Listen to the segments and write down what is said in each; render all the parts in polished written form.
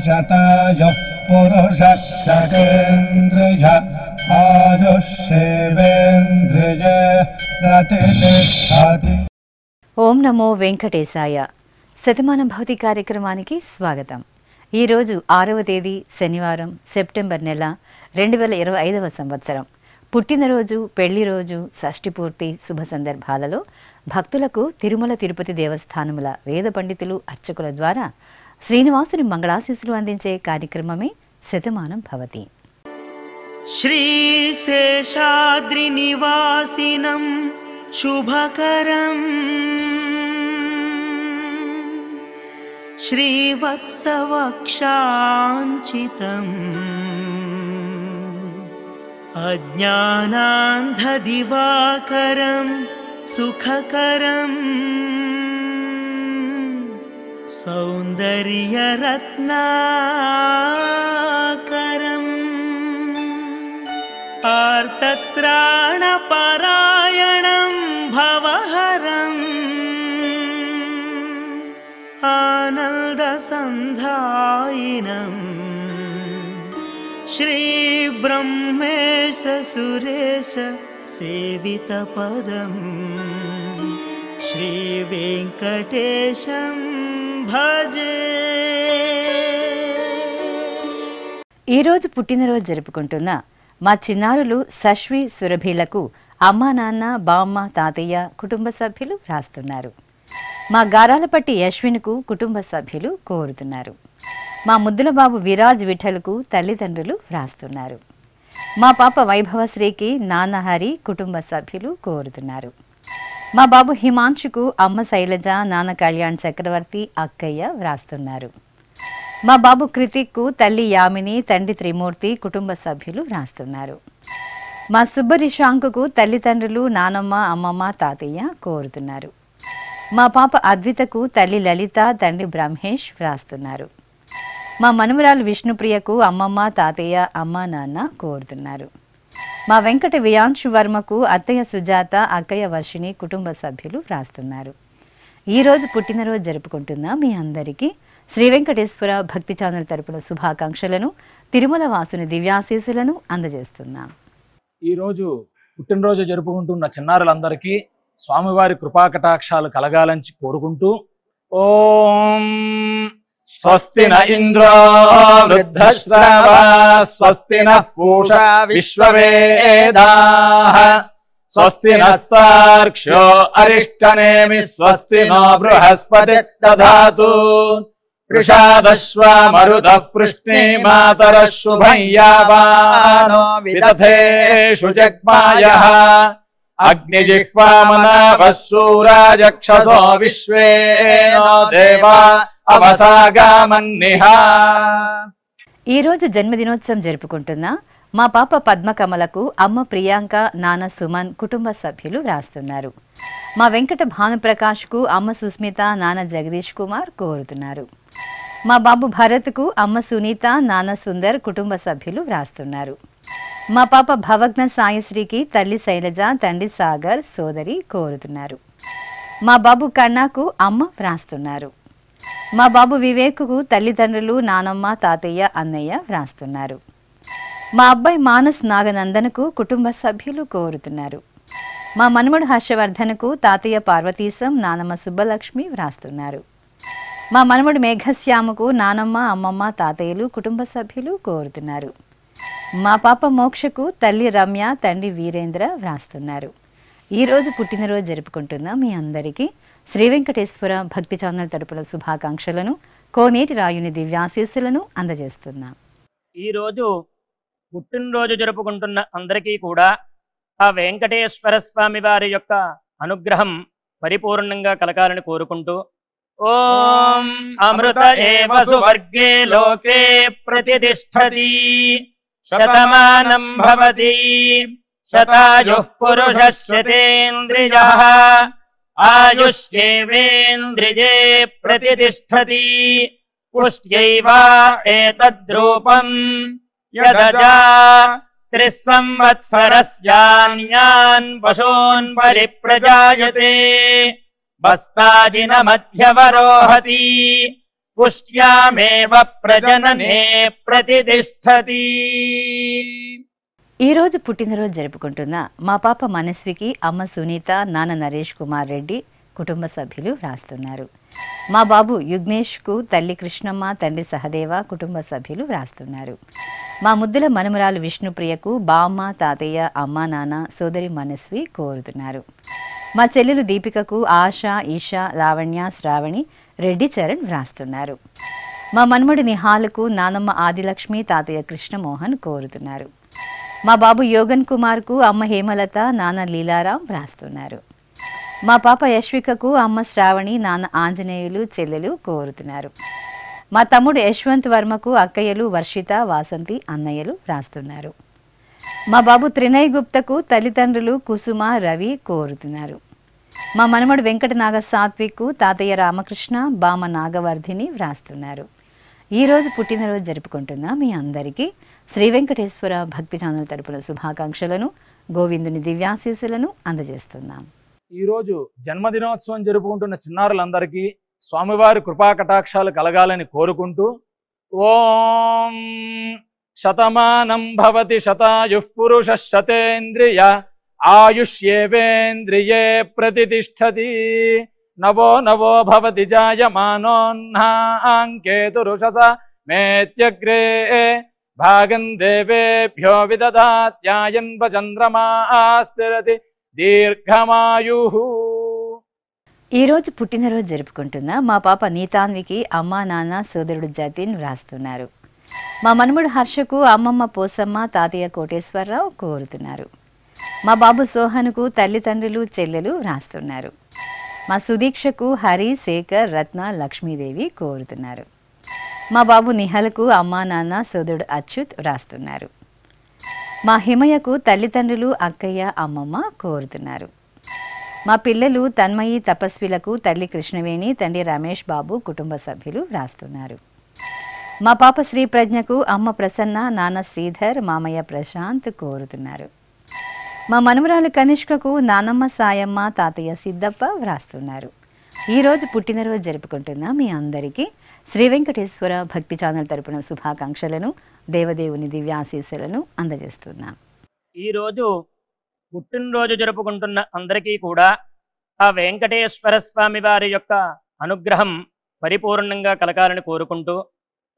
शतायुः पुरुषः शतेन्द्रिय आयुष्येवेन्द्रिये प्रतिष्ठति। ఓం నమో వెంకటేశాయ. శతమానం భవతి కార్యక్రమానికి స్వాగతం. ఈరోజు 6వ తేదీ శనివారం, సెప్టెంబర్ నెల 2025వ సంవత్సరం. పుట్టినరోజు, పెళ్లి రోజు, షష్ఠి పూర్తి శుభ సందర్భాలలో భక్తులకు తిరుమల తిరుపతి దేవస్థానముల వేద పండితులు, అర్చకుల ద్వారా శ్రీనివాసుని మంగళాశీస్సులు అందించే కార్యక్రమమే శతమానం భవతి. శ్రీశేషాద్రి నివాసినం శుభకరం శ్రీవత్సవక్షాంచితం అజ్ఞానాంధదివాకరం సుఖకరం సౌందర్యరత్నాకరం ఆర్తత్రాణపరాయణం భవహరం ఆనందసంధాయినం శ్రీబ్రహ్మేశ సురేశ సేవితపదం శ్రీవేంకటేశం భజే. ఈరోజు పుట్టినరోజు జరుపుకుంటున్న మా చిన్నారులు సశ్వి, సురభిలకు అమ్మా, నాన్న, బామ్మ, తాతయ్య, కుటుంబ సభ్యులు రాస్తున్నారు. మా గారాలపట్టి యశ్విన్కు కుటుంబ సభ్యులు కోరుతున్నారు. మా ముద్దుల బాబు విరాజ్ విఠల్కు తల్లిదండ్రులు వ్రాస్తున్నారు. మా పాప వైభవశ్రీకి నాన్న హరి కుటుంబ సభ్యులు కోరుతున్నారు. మా బాబు హిమాంశుకు అమ్మ శైలజ, నాన్న కళ్యాణ్ చక్రవర్తి, అక్కయ్య వ్రాస్తున్నారు. మా బాబు కృతిక్కు తల్లి యామిని, తండ్రి త్రిమూర్తి కుటుంబ సభ్యులు వ్రాస్తున్నారు. మా సుబ్బరిషాంకుకు తల్లిదండ్రులు, నానమ్మ, అమ్మమ్మ, తాతయ్య కోరుతున్నారు. మా పాప అద్వితకు తల్లి లలిత, తండ్రి బ్రహ్మేష్ వ్రాస్తున్నారు. మా మనుమరాలు విష్ణుప్రియకు అమ్మమ్మ, తాతయ్య, అమ్మ, నాన్న కోరుతున్నారు. మా వెంకట వియాంశు వర్మకు అత్తయ్య సుజాత, అక్కయ్య వర్షిణి కుటుంబ సభ్యులు వ్రాస్తున్నారు. ఈరోజు పుట్టినరోజు జరుపుకుంటున్న మీ అందరికీ శ్రీ వెంకటేశ్వర భక్తి ఛానల్ తరపున శుభాకాంక్షలను, తిరుమల వాసుని దివ్యాశీస్సులను అందజేస్తున్నాం. ఈరోజు పుట్టినరోజు జరుపుకుంటున్న చిన్నారులందరికీ స్వామివారి కృపాకటాక్షాలు కలగాలని కోరుకుంటూ ఓం స్వస్తి న ఇంద్రో వృద్ధశ్రవ స్వస్తి న పూషా విశ్వవేదాః స్వస్తి నస్తార్క్ష్యో అరిష్టనేమి స్వస్తి నో బృహస్పతి దధాతు వృషాదశ్వా మరుతః పృష్ణే మాతరః శుభం యావానో విదథేషు జగ్మాయః అగ్నిజిహ్వామనాభः శూరాజక్షసో విశ్వేనో దేవా అవసాగామన్నిహ. ఈరోజు జన్మదినోత్సవం జరుపుకుంటున్న మా పాప పద్మకమలకు అమ్మ ప్రియాంక, నాన్న సుమన్ కుటుంబ సభ్యులు రాస్తున్నారు. మా వెంకట భానుప్రకాష్కు అమ్మ సుస్మిత, నాన్న జగదీష్ కుమార్ కోరుతున్నారు. మా బాబు భరత్కు అమ్మ సునీత, నాన్న సుందర్ కుటుంబ సభ్యులు వ్రాస్తున్నారు. మా పాప భవగ్న సాయిశ్రీకి తల్లి శైలజ, తండ్రి సాగర్, సోదరి కోరుతున్నారు. మా బాబు కన్నాకు అమ్మ వ్రాస్తున్నారు. మా బాబు వివేక్కు తల్లిదండ్రులు, నానమ్మ, తాతయ్య, అన్నయ్య వ్రాస్తున్నారు. మా అబ్బాయి మానస్ నాగనందనకు కుటుంబ సభ్యులు కోరుతున్నారు. మా మనుమడు హర్షవర్ధన్కు తాతయ్య పార్వతీశం, నానమ్మ సుబ్బలక్ష్మి వ్రాస్తున్నారు. మా మనుమడు మేఘశ్యాముకు నానమ్మ, అమ్మమ్మ, తాతయ్యలు కుటుంబ సభ్యులు కోరుతున్నారు. మా పాప మోక్షకు తల్లి రమ్య, తండ్రి వీరేంద్ర వ్రాస్తున్నారు. ఈరోజు పుట్టినరోజు జరుపుకుంటున్న మీ అందరికీ శ్రీ వెంకటేశ్వర భక్తి ఛానల్ తరపున శుభాకాంక్షలను, కోనేటి రాయుని దివ్యాశీస్సులను అందజేస్తున్నాం. ఈరోజు పుట్టినరోజు జరుపుకుంటున్న అందరికీ కూడా ఆ వెంకటేశ్వర స్వామి వారి యొక్క అనుగ్రహం పరిపూర్ణంగా కలగాలని కోరుకుంటూ ఓం అమృత ఏవ సువర్గే లోకే ప్రతిష్ఠతి శతమానం భవతి శతాయుః పురుషः శతేంద్రియః ఆయుష్యేవేంద్రియే ప్రతిష్ఠతి పుష్ట్యైవ ఏతద్రూపం యదజా త్రిస్సంవత్సరస్యాన్యాన్ పశూన్ పరిప్రజాయతే బస్తాజిన మధ్యవరోహతి పుష్ట్యామేవ ప్రజననే ప్రతిష్టతి. ఈ రోజు పుట్టినరోజు జరుపుకుంటున్న మా పాప మనస్వికి అమ్మ సునీత, నాన్న నరేష్ కుమార్ రెడ్డి కుటుంబ సభ్యులు వ్రాస్తున్నారు. మా బాబు యుగ్నేష్కు తల్లి కృష్ణమ్మ, తండ్రి సహదేవ కుటుంబ సభ్యులు వ్రాస్తున్నారు. మా ముద్దుల మనుమరాలు విష్ణుప్రియకు బామ్మ, తాతయ్య, అమ్మ, నాన్న, సోదరి మనస్వి కోరుతున్నారు. మా చెల్లెలు దీపికకు ఆశ, ఈషా, లావణ్య, శ్రావణి, రెడ్డి చరణ్ వ్రాస్తున్నారు. మా మనుమడి నిహాలకు నానమ్మ ఆదిలక్ష్మి, తాతయ్య కృష్ణమోహన్ కోరుతున్నారు. మా బాబు యోగన్ కుమార్కు అమ్మ హేమలత, నాన్న లీలారాం వ్రాస్తున్నారు. మా పాప యశ్వికకు అమ్మ శ్రావణి, నాన్న ఆంజనేయులు, చెల్లెలు కోరుతున్నారు. మా తమ్ముడు యశ్వంత్ వర్మకు అక్కయ్యలు వర్షిత, వాసంతి, అన్నయ్యలు వ్రాస్తున్నారు. మా బాబు త్రినయ్ గుప్తకు తల్లిదండ్రులు కుసుమ, రవి కోరుతున్నారు. మా మనమడు వెంకట నాగ సాత్విక్కు తాతయ్య రామకృష్ణ, బామ నాగవర్ధిని వ్రాస్తున్నారు. ఈరోజు పుట్టినరోజు జరుపుకుంటున్న మీ అందరికీ శ్రీ వెంకటేశ్వర భక్తి ఛానల్ తరపున శుభాకాంక్షలను, గోవిందుని దివ్యాశీస్సులను అందజేస్తున్నాం. ఈరోజు జన్మదినోత్సవం జరుపుకుంటున్న చిన్నారులందరికీ స్వామివారి కృపా కటాక్షాలు కలగాలని కోరుకుంటూ ఓం శతమానం భవతి శతాయుః పురుషః శతేంద్రియ ఆయుష్యేవేంద్రియే ప్రతిష్టతి నవో నవో భవతి జాయమానోన్హాంకేతురుషస మేత్యగ్రే భాగం దేవేభ్యో విదదాత్యాయన్వ చంద్రమాస్థిరతి దీర్ఘమాయు. ఈరోజు పుట్టినరోజు జరుపుకుంటున్న మా పాప నీతాన్వికి అమ్మ, నాన్న, సోదరుడు జతిన్ వ్రాస్తున్నారు. మా మనుమడు హర్షకు అమ్మమ్మ పోసమ్మ, తాతయ్య కోటేశ్వరరావు కోరుతున్నారు. మా బాబు సోహన్కు తల్లిదండ్రులు, చెల్లెలు వ్రాస్తున్నారు. మా సుదీక్షకు హరి, శేఖర్, రత్న, లక్ష్మీదేవి కోరుతున్నారు. మా బాబు నిహల్కు అమ్మ, నాన్న, సోదరుడు అచ్యుత్ వ్రాస్తున్నారు. మా హిమయకు తల్లిదండ్రులు, అక్కయ్య, అమ్మమ్మ కోరుతున్నారు. మా పిల్లలు తన్మయి, తపస్విలకు తల్లి కృష్ణవేణి, తండ్రి రమేష్ బాబు కుటుంబ సభ్యులు వ్రాస్తున్నారు. మా పాప శ్రీ ప్రజ్ఞకు అమ్మ ప్రసన్న, నాన్న శ్రీధర్, మామయ్య ప్రశాంత్ కోరుతున్నారు. మా మనుమరాలు కనిష్కకు నానమ్మ సాయమ్మ, తాతయ్య సిద్ధప్ప వ్రాస్తున్నారు. ఈరోజు పుట్టినరోజు జరుపుకుంటున్న మీ అందరికీ శ్రీ వెంకటేశ్వర భక్తి ఛానల్ తరపున శుభాకాంక్షలను, దేవదేవుని దివ్యాశీస్సులను అందజేస్తున్నాం. ఈరోజు పుట్టినరోజు జరుపుకుంటున్న అందరికీ కూడా ఆ వెంకటేశ్వర స్వామి వారి యొక్క అనుగ్రహం పరిపూర్ణంగా కలగాలని కోరుకుంటూ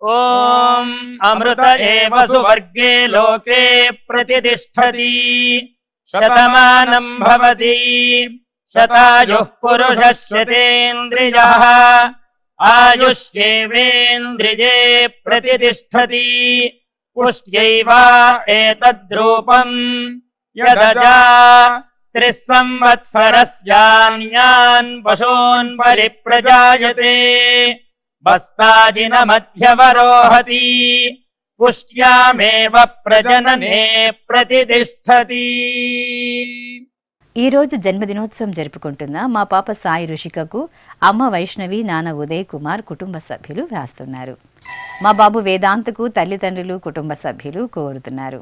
ఓం అమృత ఏవ సువర్గే లోకే ప్రతిష్టతి శతమానం భవతి శతాయుః పురుషః శతేంద్రియః ఆయుష్యేవేంద్రియే ప్రతిష్టతి పుష్ట్యైవ ఏతద్రూపం యదజా త్రిస్సంవత్సరస్యాన్యాన్ పశూన్ పరిప్రజాయతే బస్తాజిన మధ్యవరోహతి పుష్ట్యామేవ ప్రజననే ప్రతిష్టతి. ఈరోజు జన్మదినోత్సవం జరుపుకుంటున్న మా పాప సాయి రుషికకు అమ్మ వైష్ణవి, నాన్న ఉదయ్ కుమార్ కుటుంబ సభ్యులు వ్రాస్తున్నారు. మా బాబు వేదాంతకు తల్లిదండ్రులు, కుటుంబ సభ్యులు కోరుతున్నారు.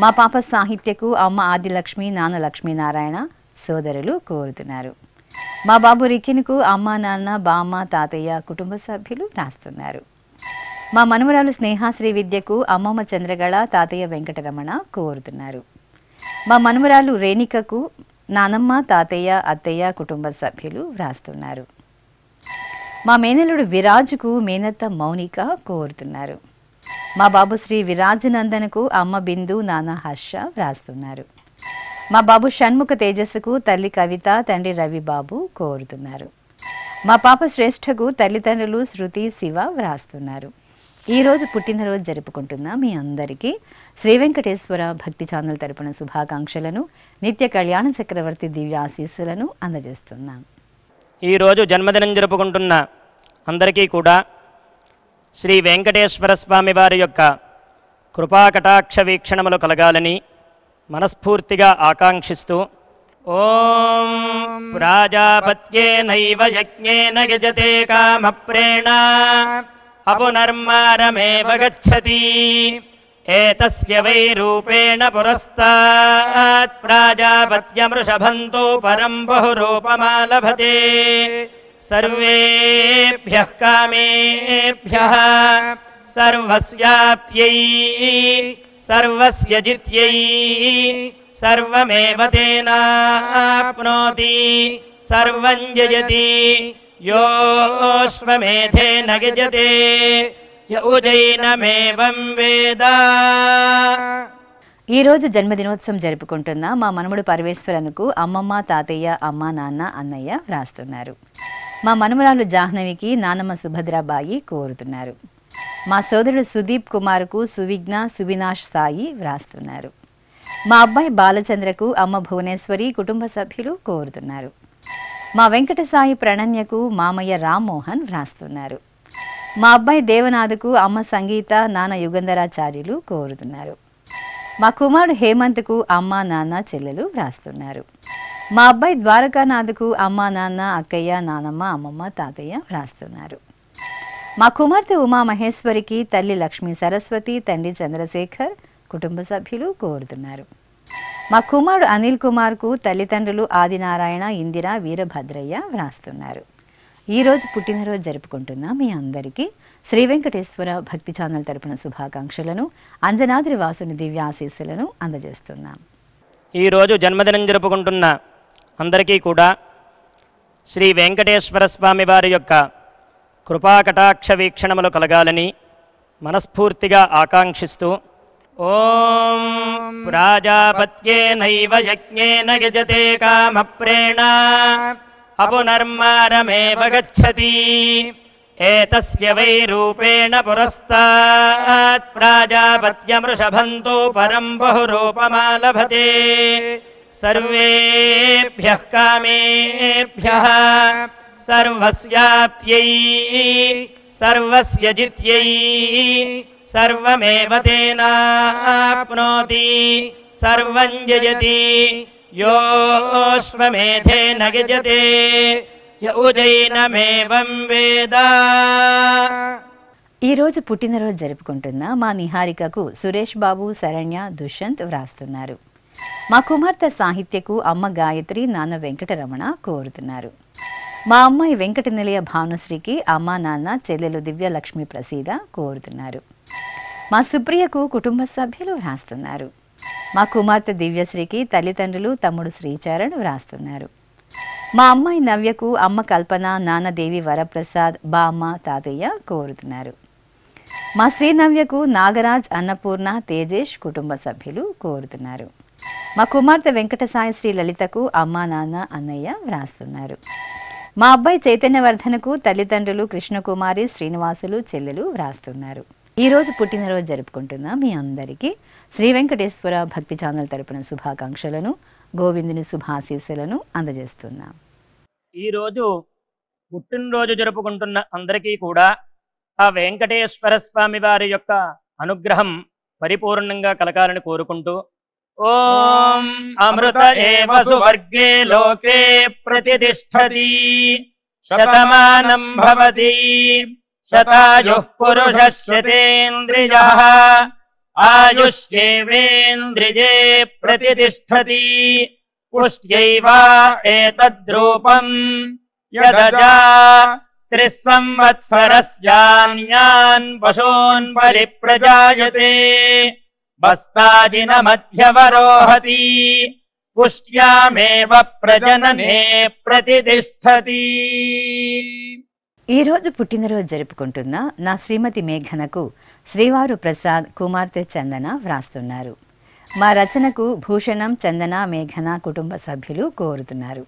మా పాప సాహిత్యకు అమ్మ ఆదిలక్ష్మి, నాన్న లక్ష్మీనారాయణ, సోదరులు కోరుతున్నారు. మా బాబు రికిన్కు అమ్మ, నాన్న, బామ్మ, తాతయ్య కుటుంబ సభ్యులు వ్రాస్తున్నారు. మా మనుమరాలు స్నేహాశ్రీ విద్యకు అమ్మమ్మ చంద్రగళ, తాతయ్య వెంకటరమణ కోరుతున్నారు. మా మనుమరాలు రేణికకు నానమ్మ, తాతయ్య, అత్తయ్య కుటుంబ సభ్యులు వ్రాస్తున్నారు. మా మేనలుడు విరాజుకు మేనత్త మౌనిక కోరుతున్నారు. మా బాబు శ్రీ విరాజనందనకు అమ్మ బిందు, నాన్న హర్ష వ్రాస్తున్నారు. మా బాబు షణ్ముఖ తేజస్సుకు తల్లి కవిత, తండ్రి రవిబాబు కోరుతున్నారు. మా పాప శ్రేష్ఠకు తల్లిదండ్రులు శృతి, శివ వ్రాస్తున్నారు. ఈరోజు పుట్టినరోజు జరుపుకుంటున్న మీ అందరికీ శ్రీ వెంకటేశ్వర భక్తి ఛానల్ తరపున శుభాకాంక్షలను, నిత్య కళ్యాణ చక్రవర్తి దివ్యాశీస్సులను అందజేస్తున్నాం. ఈరోజు జన్మదినం జరుపుకుంటున్న అందరికీ కూడా శ్రీ వెంకటేశ్వర స్వామి వారి యొక్క కృపాకటాక్ష వీక్షణములు కలగాలని మనస్ఫూర్తిగా ఆకాంక్షిస్తూ ఓం ప్రాజాపత్యేనైవ యజ్ఞేన యజతే కామప్రేణ అపునర్మారమేవ గచ్చతి ఏతస్య వై రూపేణ పురస్తాత్ ప్రాజాపత్యమృషభంతో పరం బహురూపమాలభతే सर्वेभ्यः कामेभ्यः सर्वस्याप्त्यै सर्वस्य जित्यै सर्वमेव तेनाप्नोति सर्वं जयति योऽश्वमेधेन यजते य उजैनमेवं वेद. ఈ రోజు జన్మదినోత్సవం జరుపుకుంటున్న మా మనముడు పరమేశ్వరనుకు అమ్మమ్మ, తాతయ్య, అమ్మ, నాన్న, అన్నయ్య వ్రాస్తున్నారు. మా మనమరాలు జాహ్నవికి నానమ్మ సుభద్రాబాయి కోరుతున్నారు. మా సోదరుడు సుదీప్ కుమార్కు సువిఘ్న, సువినాష్ సాయి వ్రాస్తున్నారు. మా అబ్బాయి బాలచంద్రకు అమ్మ భువనేశ్వరి, కుటుంబ సభ్యులు కోరుతున్నారు. మా వెంకట సాయి ప్రణన్యకు మామయ్య రామ్మోహన్ వ్రాస్తున్నారు. మా అబ్బాయి దేవనాథ్కు అమ్మ సంగీత, నాన్న యుగంధరాచార్యులు కోరుతున్నారు. మా కుమారుడు హేమంత్కు అమ్మ, నాన్న, చెల్లెలు వ్రాస్తున్నారు. మా అబ్బాయి ద్వారకానాథ్కు అమ్మ, నాన్న, అక్కయ్య, నానమ్మ, అమ్మమ్మ, తాతయ్య వ్రాస్తున్నారు. మా కుమార్తె ఉమామహేశ్వరికి తల్లి లక్ష్మీ సరస్వతి, తండ్రి చంద్రశేఖర్, కుటుంబ సభ్యులు కోరుతున్నారు. మా కుమారుడు అనిల్ కుమార్కు తల్లిదండ్రులు ఆదినారాయణ, ఇందిర, వీరభద్రయ్య వ్రాస్తున్నారు. ఈరోజు పుట్టినరోజు జరుపుకుంటున్న మీ అందరికీ శ్రీ వెంకటేశ్వర భక్తి ఛానల్ తరపున శుభాకాంక్షలను, అంజనాద్రి వాసుని దివ్యాశీస్సులను అందజేస్తున్నాం. ఈరోజు జన్మదినం జరుపుకుంటున్న అందరికీ కూడా శ్రీ వెంకటేశ్వర స్వామి వారి యొక్క కృపాకటాక్ష వీక్షణములు కలగాలని మనస్ఫూర్తిగా ఆకాంక్షిస్తూ ఓం ప్రాజాపత్యేనైవ యజ్ఞేన యజతే కామప్రేణ అపునర్మారమేవ గచ్చతి ఏతస్య వై రూపేణ పురస్తాత్ ప్రాజాపత్యమృషభంతో పరం బహురూపమాలభతే సర్వేభ్యః కామేభ్యః సర్వస్యాప్త్యై సర్వస్య జిత్యై సర్వమేవ తేనాప్నోతి సర్వం జయతి योऽश्वमेधेन यजते य उजैनमेवं वेद. ఈరోజు పుట్టినరోజు జరుపుకుంటున్న మా నిహారికకు సురేష్ బాబు, శరణ్య, దుష్యంత్ వ్రాస్తున్నారు. మా కుమార్తె సాహిత్యకు అమ్మ గాయత్రి, నాన్న వెంకటరమణ కోరుతున్నారు. మా అమ్మాయి వెంకట నిలయ భానుశ్రీకి అమ్మ, నాన్న, చెల్లెలు దివ్యలక్ష్మి ప్రసీద కోరుతున్నారు. మా సుప్రియకు కుటుంబ సభ్యులు వ్రాస్తున్నారు. మా కుమార్తె దివ్యశ్రీకి తల్లిదండ్రులు, తమ్ముడు శ్రీచరణ్ వ్రాస్తున్నారు. మా అమ్మాయి నవ్యకు అమ్మ కల్పన, నాన్న దేవి వరప్రసాద్, బామ్మ, తాతయ్య కోరుతున్నారు. మా శ్రీనవ్యకు నాగరాజ్, అన్నపూర్ణ, తేజేష్ కుటుంబ సభ్యులు కోరుతున్నారు. మా కుమార్తె వెంకట సాయి శ్రీ లలితకు అమ్మ, నాన్న, అన్నయ్య వ్రాస్తున్నారు. మా అబ్బాయి చైతన్యవర్ధనకు తల్లిదండ్రులు కృష్ణకుమారి, శ్రీనివాసులు, చెల్లెలు వ్రాస్తున్నారు. ఈరోజు పుట్టినరోజు జరుపుకుంటున్న మీ అందరికీ శ్రీ వెంకటేశ్వర భక్తి ఛానల్ తరపున శుభాకాంక్షలను, గోవిందుని శుభాశీస్సులను అందజేస్తున్నాం. ఈరోజు పుట్టినరోజు జరుపుకుంటున్న అందరికీ కూడా ఆ వెంకటేశ్వర స్వామి వారి యొక్క అనుగ్రహం పరిపూర్ణంగా కలగాలని కోరుకుంటూ ఓం అమృత ఏవ సువర్గే లోకే ప్రతిష్ఠతి శతమానం భవతి శతాయుః పురుషः శతేంద్రియః ఆయుష్యేవేంద్రియే ప్రతిష్ఠతి పుష్ట్యైవ ఏతద్రూపం యదజా త్రిస్సంవత్సరస్యాన్యాన్ పశూన్ పరిప్రజాయతే బస్తాజిన మధ్యవరోహతి పుష్ట్యామేవ ప్రజననే ప్రతిష్ఠతి. ఈరోజు పుట్టినరోజు జరుపుకుంటున్న నా శ్రీమతి మేఘనకు శ్రీవారు ప్రసాద్, కుమార్తె చందన వ్రాస్తున్నారు. మా రచనకు భూషణం, చందన, మేఘన కుటుంబ సభ్యులు కోరుతున్నారు.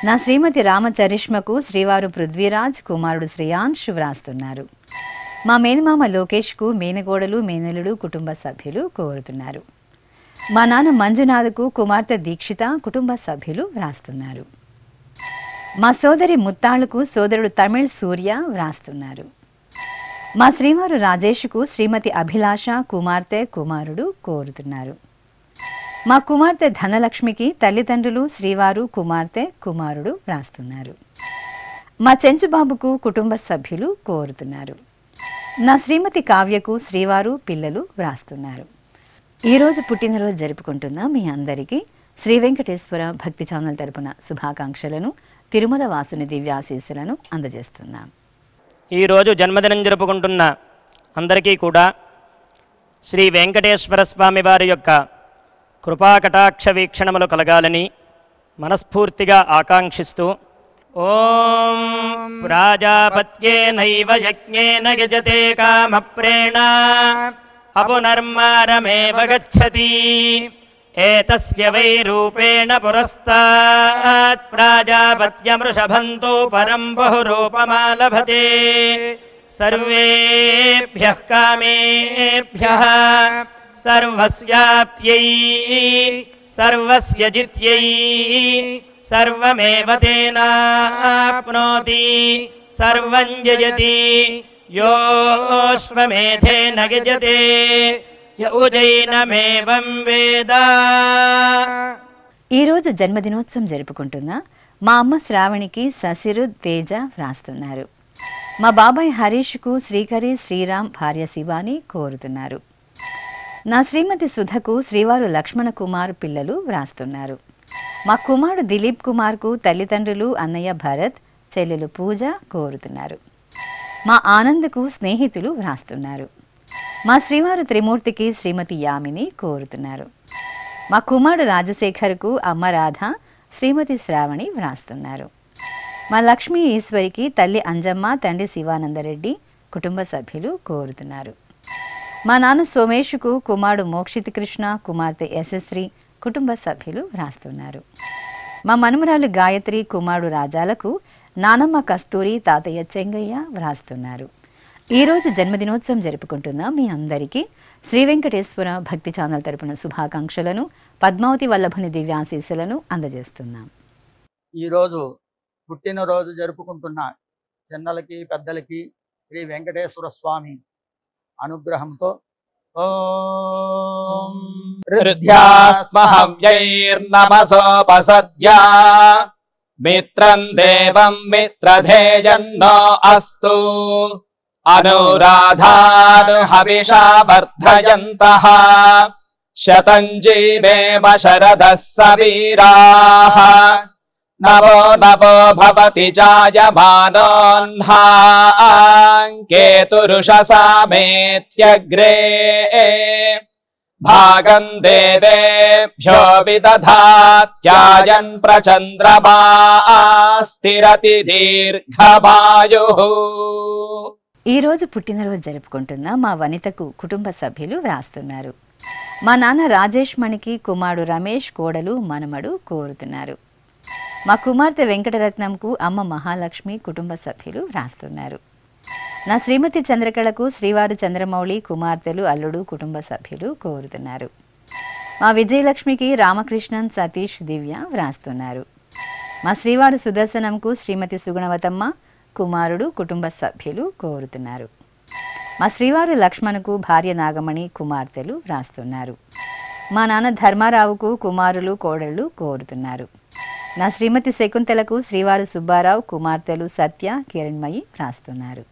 నా శ్రీమతి రామచరిష్మకు శ్రీవారు పృథ్వీరాజ్, కుమారుడు శ్రేయాంశ్ వ్రాస్తున్నారు. మా మేనమామ లోకేష్కు మేనగోడలు, మేనలుడు కుటుంబ సభ్యులు కోరుతున్నారు. మా నాన్న మంజునాథ్కు కుమార్తె దీక్షిత కుటుంబ సభ్యులు వ్రాస్తున్నారు. మా సోదరి ముత్తాళ్లకు సోదరుడు తమిళ్ సూర్య వ్రాస్తున్నారు. మా శ్రీవారు రాజేష్కు శ్రీమతి అభిలాష, కుమార్తె, కుమారుడు కోరుతున్నారు. మా కుమార్తె ధనలక్ష్మికి తల్లిదండ్రులు, శ్రీవారు, కుమార్తె, కుమారుడు వ్రాస్తున్నారు. మా చెంచుబాబుకు కుటుంబ సభ్యులు కోరుతున్నారు. నా శ్రీమతి కావ్యకు శ్రీవారు, పిల్లలు వ్రాస్తున్నారు. ఈరోజు పుట్టినరోజు జరుపుకుంటున్న మీ అందరికీ శ్రీ వెంకటేశ్వర భక్తి ఛానల్ తరపున శుభాకాంక్షలను, తిరుమల వాసుని దివ్యాశీస్సులను అందజేస్తున్నాం. ఈరోజు జన్మదినం జరుపుకుంటున్న అందరికీ కూడా శ్రీ వెంకటేశ్వర స్వామి వారి యొక్క కృపాకటాక్ష వీక్షణములు కలగాలని మనస్ఫూర్తిగా ఆకాంక్షిస్తూ ఓం ప్రాజాపత్యేనైవ యజ్ఞేన యజతే కామప్రేణ అపునర్మారమేవ గచ్చతి ఏతస్య వై రూపేణ పురస్తాత్ ప్రాజాపత్యమృషభంతో పరం బహురూపమాలభతే సర్వేభ్యః కామేభ్యః సర్వస్యాప్త్యై సర్వస్య జిత్యై సర్వమేవ తేనాప్నోతి సర్వం జయతి యోశ్వమేధేన గజతే యౌజైనమేవం వేద. ఈరోజు జన్మదినోత్సవం జరుపుకుంటున్న మా అమ్మ శ్రావణికి ససిరు తేజ వ్రాస్తున్నారు. మా బాబాయ్ హరీష్కు శ్రీకరి శ్రీరామ్ భార్య శివాని కోరుతున్నారు. నా శ్రీమతి సుధకు శ్రీవారు లక్ష్మణ కుమార్ పిల్లలు వ్రాస్తున్నారు. మా కుమారుడు దిలీప్ కుమార్కు తల్లిదండ్రులు అన్నయ్య భరత్, చెల్లెలు పూజ కోరుతున్నారు. మా ఆనంద్కు స్నేహితులు వ్రాస్తున్నారు. మా శ్రీవారు త్రిమూర్తికి శ్రీమతి యామిని కోరుతున్నారు. మా కుమారుడు రాజశేఖర్కు అమ్మ రాధ, శ్రీమతి శ్రావణి వ్రాస్తున్నారు. మా లక్ష్మీ ఈశ్వరికి తల్లి అంజమ్మ, తండ్రి శివానందరెడ్డి, కుటుంబ సభ్యులు కోరుతున్నారు. మా నాన్న సోమేష్కు కుమారుడు మోక్షిత్ కృష్ణ, కుమార్తె యశస్వి, కుటుంబ సభ్యులు వ్రాస్తున్నారు. మా మనుమరాలు గాయత్రి, కుమారుడు రాజాలకు నానమ్మ కస్తూరి, తాతయ్య చెంగయ్య వ్రాస్తున్నారు. ఈరోజు జన్మదినోత్సవం జరుపుకుంటున్న మీ అందరికీ శ్రీ వెంకటేశ్వర భక్తి ఛానల్ తరపున శుభాకాంక్షలను, పద్మావతి వల్లభుని దివ్యాశీస్సులను అందజేస్తున్నాం. ఈరోజు పుట్టినరోజు జరుపుకుంటున్న చిన్నలకి పెద్దలకి శ్రీ వెంకటేశ్వర స్వామి అనుగ్రహంతో ఓం హృద్యాస్మహవ్యైర్నమసోపసద్యా మిత్రం దేవం మిత్రధేయన్నో అస్తు అనురాధాన్ హవిషా వర్ధయంతః శతం జీవేమ శరదః సవీరాః నవో నవో భవతి జాయమానోన్హాం కేతురుషసామేత్యగ్రే భాగం దేవేభ్యో విదధాత్యాయన్ ప్రచంద్రమా స్థిరతి దీర్ఘమాయుః. ఈరోజు పుట్టినరోజు జరుపుకుంటున్న మా వనితకు కుటుంబ సభ్యులు వ్రాస్తున్నారు. మా నాన్న రాజేష్ మణికి కుమారుడు రమేష్, కోడలు మనమడు కోరుతున్నారు. మా కుమార్తె వెంకటరత్నంకు అమ్మ మహాలక్ష్మి, కుటుంబ సభ్యులు వ్రాస్తున్నారు. నా శ్రీమతి చంద్రకళకు శ్రీవారు చంద్రమౌళి, కుమార్తెలు, అల్లుడు, కుటుంబ సభ్యులు కోరుతున్నారు. మా విజయలక్ష్మికి రామకృష్ణన్, సతీష్, దివ్య వ్రాస్తున్నారు. మా శ్రీవారు సుదర్శనంకు శ్రీమతి సుగుణవతమ్మ, కుమారుడు, కుటుంబ సభ్యులు కోరుతున్నారు. మా శ్రీవారు లక్ష్మణకు భార్య నాగమణి, కుమార్తెలు వ్రాస్తున్నారు. మా నాన్న ధర్మారావుకు కుమారులు, కోడళ్ళు కోరుతున్నారు. నా శ్రీమతి శకుంతలకు శ్రీవారు సుబ్బారావు, కుమార్తెలు సత్య, కిరణ్మయి వ్రాస్తున్నారు.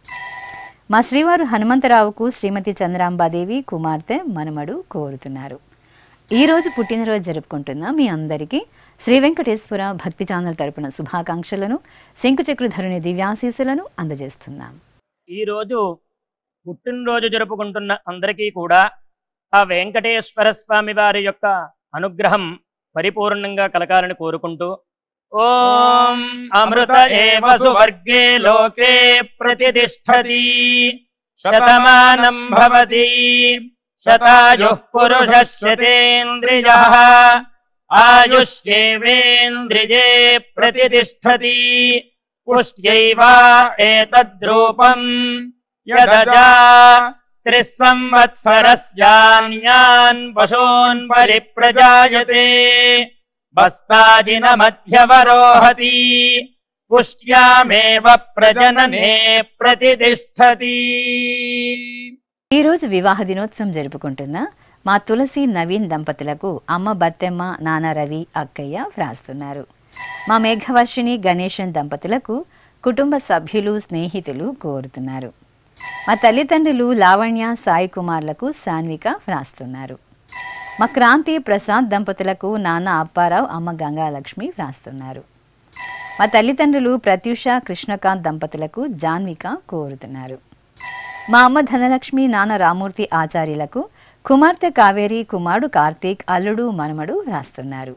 మా శ్రీవారు హనుమంతరావుకు శ్రీమతి చంద్రాంబాదేవి, కుమార్తె, మనమడు కోరుతున్నారు. ఈరోజు పుట్టినరోజు జరుపుకుంటున్న మీ అందరికీ శ్రీ వెంకటేశ్వర భక్తి ఛానల్ తరపున శుభాకాంక్షలను, శంకుచక్రధరుని దివ్యాశీస్సులను అందజేస్తున్నాం. ఈరోజు పుట్టినరోజు జరుపుకుంటున్న అందరికీ కూడా ఆ వెంకటేశ్వర స్వామి వారి యొక్క అనుగ్రహం పరిపూర్ణంగా కలగాలని కోరుకుంటూ ఓం అమృత ఏవ సువర్గే లోకే ప్రతిష్ఠతి శతమానం భవతి శతాయుః పురుషः శతేంద్రియః ఆయుష్యేవేంద్రియే ప్రతిష్ఠతి పుష్ట్యైవ ఏతద్రూపం యదజా త్రిస్సంవత్సరస్యాన్యాన్ పశూన్ పరిప్రజాయతే బస్తాజిన మధ్యవరోహతి పుష్ట్యామేవ ప్రజననే ప్రతిష్ఠతి. ఈరోజు వివాహ దినోత్సవం జరుపుకుంటున్న మా తులసి నవీన్ దంపతులకు అమ్మ బత్తెమ్మ, నాన్న రవి, అక్కయ్య వ్రాస్తున్నారు. మా మేఘవర్షిణి గణేశన్ దంపతులకు కుటుంబ సభ్యులు, స్నేహితులు కోరుతున్నారు. మా తల్లిదండ్రులు లావణ్య, సాయి కుమార్లకు సాన్విక వ్రాస్తున్నారు. మా క్రాంతి, ప్రసాద్ దంపతులకు నాన్న అప్పారావు, అమ్మ గంగాలక్ష్మి వ్రాస్తున్నారు. మా తల్లిదండ్రులు ప్రత్యూష కృష్ణకాంత్ దంపతులకు జాన్విక కోరుతున్నారు. మా అమ్మ ధనలక్ష్మి నాన్న రామూర్తి ఆచార్యులకు కుమార్తె కావేరి కుమారుడు కార్తీక్ అల్లుడు మనమడు రాస్తున్నారు.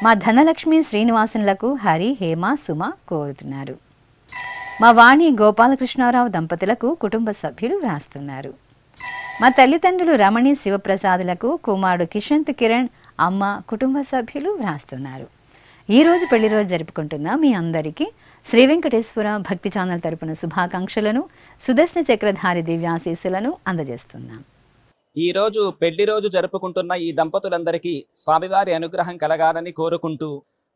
మా ధనలక్ష్మి శ్రీనివాసన్లకు హరి హేమ సుమ కోరుతున్నారు. మా వాణి గోపాలకృష్ణారావు దంపతులకు కుటుంబ సభ్యులు రాస్తున్నారు. మా తల్లిదండ్రులు రమణి శివప్రసాదులకు కుమారుడు కిషంత్ కిరణ్ అమ్మ కుటుంబ సభ్యులు రాస్తున్నారు. ఈరోజు పెళ్లి రోజు జరుపుకుంటున్న మీ అందరికీ శ్రీ వెంకటేశ్వర భక్తి ఛానల్ తరపున శుభాకాంక్షలను సుదర్శన చక్రధారి దివ్యాశీస్సులను అందజేస్తున్నాం. ఈ రోజు పెళ్లి రోజు జరుపుకుంటున్న ఈ దంపతులందరికీ స్వామివారి అనుగ్రహం కలగాలని కోరుకుంటూ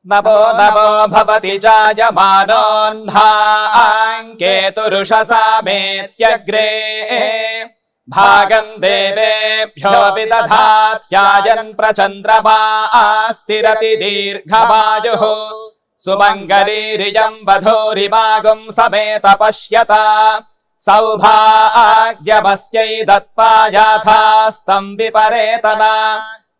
నభో నభో భవతి జాయమానోన్ధాంకేతురుషసామేత్యగ్రే భాగం దేవేభ్యో విదధాత్యాయన్ ప్రచంద్రమాస్తిరతి దీర్ఘమాయుః సుమంగళీరియం వధూరిమాగం సమేత పశ్యత సౌభాగ్యమస్యై దత్పాయాథాస్తం విపరేతన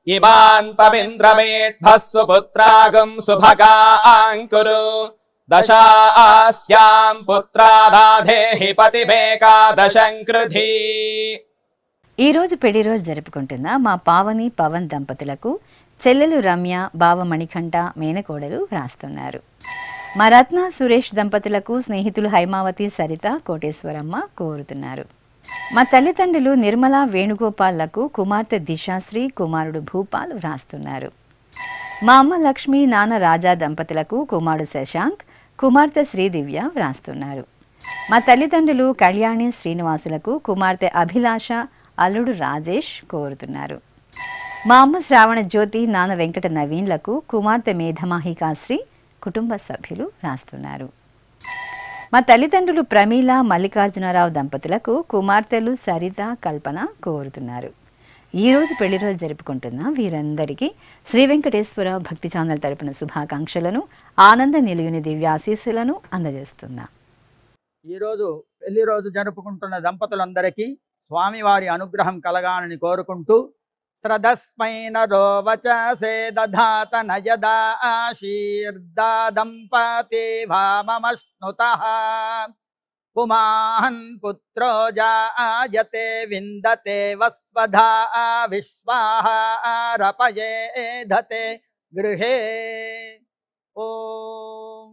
ఇమాన్ పవింద్రమేఢ్భః సుపుత్రాగం సుభగాంకురు దశాస్యాం పుత్రారాధేహి పతిమేకాదశం కృధి. ఈరోజు పెళ్లి రోజు జరుపుకుంటున్న మా పావని పవన్ దంపతులకు చెల్లెలు రమ్య బావ మణికంఠ మేనకోడలు రాస్తున్నారు. మా రత్న సురేష్ దంపతులకు స్నేహితులు హైమావతి సరిత కోటేశ్వరమ్మ కోరుతున్నారు. మా తల్లిదండ్రులు నిర్మల వేణుగోపాల్లకు కుమార్తె దిశాశ్రీ కుమారుడు భూపాల్ వ్రాస్తున్నారు. మా అమ్మ లక్ష్మి నాన్న రాజా దంపతులకు కుమారుడు శశాంక్ కుమార్తె శ్రీదివ్య వ్రాస్తున్నారు. మా తల్లిదండ్రులు కళ్యాణి శ్రీనివాసులకు కుమార్తె అభిలాష అల్లుడు రాజేష్ కోరుతున్నారు. మా అమ్మ శ్రావణ జ్యోతి నాన్న వెంకట నవీన్లకు కుమార్తె మేధమాహికాశ్రీ కుటుంబ సభ్యులు రాస్తున్నారు. మా తల్లిదండ్రులు ప్రమీల మల్లికార్జునరావు దంపతులకు కుమార్తెలు సరిత కల్పన కోరుతున్నారు. ఈరోజు పెళ్లి రోజు జరుపుకుంటున్న వీరందరికీ శ్రీ వెంకటేశ్వర భక్తి ఛానల్ తరపున శుభాకాంక్షలను ఆనంద నిలయుని దివ్యాశీస్సులను అందజేస్తున్నా. ఈరోజు పెళ్లి రోజు జరుపుకుంటున్న దంపతులందరికీ స్వామివారి అనుగ్రహం కలగాలని కోరుకుంటూ శ్రదస్మై నరో వచసే దధాత నయదా ఆశీర్దా దంపతి భామమశ్నుతః పుమాన్ పుత్రో జాయతే విందతే వస్వధా విశ్వాహారపయేధతే గృహే. ఓం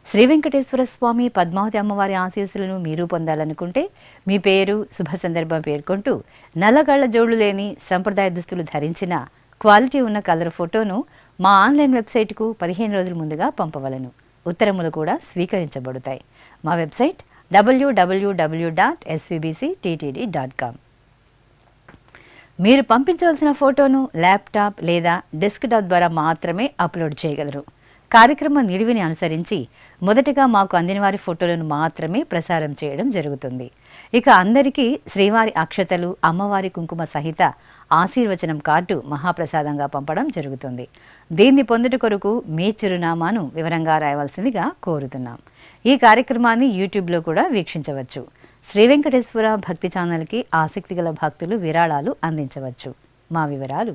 శ్రీ వెంకటేశ్వర స్వామి పద్మావతి అమ్మవారి ఆశీస్సులను మీరు పొందాలనుకుంటే మీ పేరు శుభ సందర్భం పేర్కొంటూ నల్లగళ్ల జోళ్లు లేని సంప్రదాయ దుస్తులు ధరించిన క్వాలిటీ ఉన్న కలర్ ఫోటోను మా ఆన్లైన్ వెబ్సైట్కు 15 రోజుల ముందుగా పంపవలను. ఉత్తరములు కూడా స్వీకరించబడతాయి. మా వెబ్సైట్ www.svbcttd.com. మీరు పంపించవలసిన ఫోటోను ల్యాప్టాప్ లేదా డెస్క్టాప్ ద్వారా మాత్రమే అప్లోడ్ చేయగలరు. కార్యక్రమం నిడివిని అనుసరించి మొదటగా మాకు అందిన వారి ఫోటోలను మాత్రమే ప్రసారం చేయడం జరుగుతుంది. ఇక అందరికీ శ్రీవారి అక్షతలు అమ్మవారి కుంకుమ సహిత ఆశీర్వచనం కార్డు మహాప్రసాదంగా పంపడం జరుగుతుంది. దీన్ని పొందుట కొరకు మీ చిరునామాను వివరంగా రాయవలసిందిగా కోరుతున్నాం. ఈ కార్యక్రమాన్ని యూట్యూబ్లో కూడా వీక్షించవచ్చు. శ్రీ వెంకటేశ్వర భక్తి ఛానల్కి ఆసక్తి గల భక్తులు విరాళాలు అందించవచ్చు. మా వివరాలు